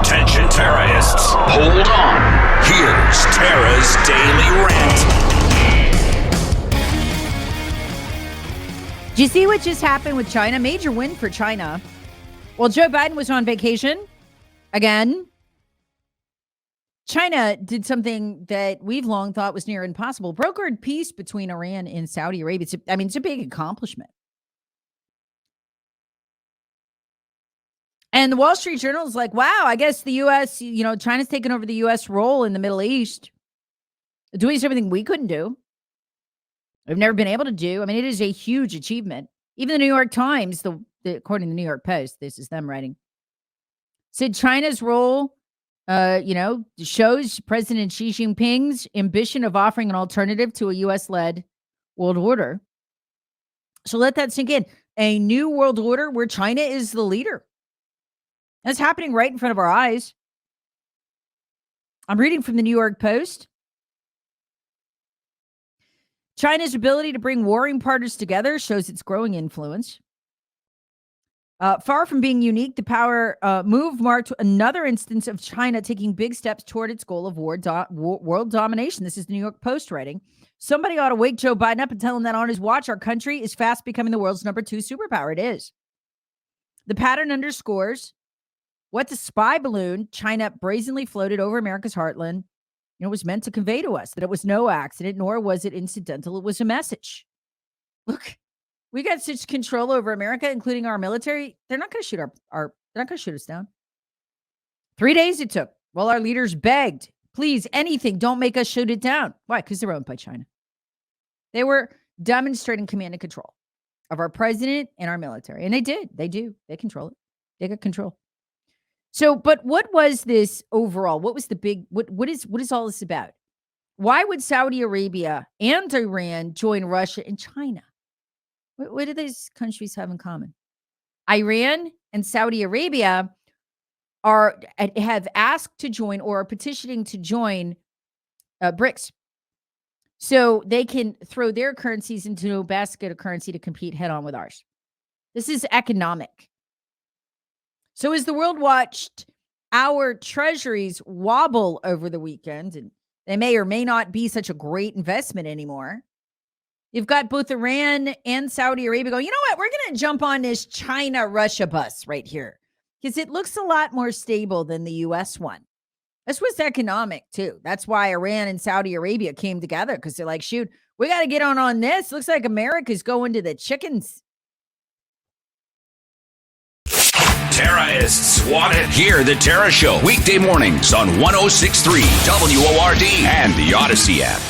Attention terrorists, hold on. Here's Tara's Daily Rant. Do you see what just happened with China? Major win for China. Well, Joe Biden was on vacation again. China did something that we've long thought was near impossible. Brokered peace between Iran and Saudi Arabia. It's a big accomplishment. And the Wall Street Journal is like, wow, I guess the U.S., China's taken over the U.S. role in the Middle East, doing something we couldn't do. We've never been able to do. I mean, it is a huge achievement. Even the New York Times, according to the New York Post, this is them writing, said China's role, shows President Xi Jinping's ambition of offering an alternative to a U.S.-led world order. So let that sink in. A new world order where China is the leader. That's happening right in front of our eyes. I'm reading from the New York Post. China's ability to bring warring partners together shows its growing influence. Far from being unique, the power move marked another instance of China taking big steps toward its goal of world domination. This is the New York Post writing. Somebody ought to wake Joe Biden up and tell him that on his watch, our country is fast becoming the world's number 2 superpower. It is. The pattern underscores what the spy balloon China brazenly floated over America's heartland, was meant to convey to us, that it was no accident, nor was it incidental. It was a message. Look, we got such control over America, including our military. They're not going to shoot they're not going to shoot us down. 3 days it took while our leaders begged, please, anything, don't make us shoot it down. Why? Because they're owned by China. They were demonstrating command and control of our president and our military. And they did. They do. They control it. They got control. So, but what was this overall? What was the big, what is all this about? Why would Saudi Arabia and Iran join Russia and China? What do these countries have in common? Iran and Saudi Arabia have asked to join or are petitioning to join BRICS. So they can throw their currencies into a basket of currency to compete head on with ours. This is economic. So as the world watched our treasuries wobble over the weekend, and they may or may not be such a great investment anymore, you've got both Iran and Saudi Arabia going, you know what, we're going to jump on this China-Russia bus right here because it looks a lot more stable than the U.S. one. This was economic, too. That's why Iran and Saudi Arabia came together, because they're like, shoot, we got to get on this. Looks like America's going to the chickens. Tara is swatted. Hear the Tara Show weekday mornings on 106.3 WORD and the Odyssey app.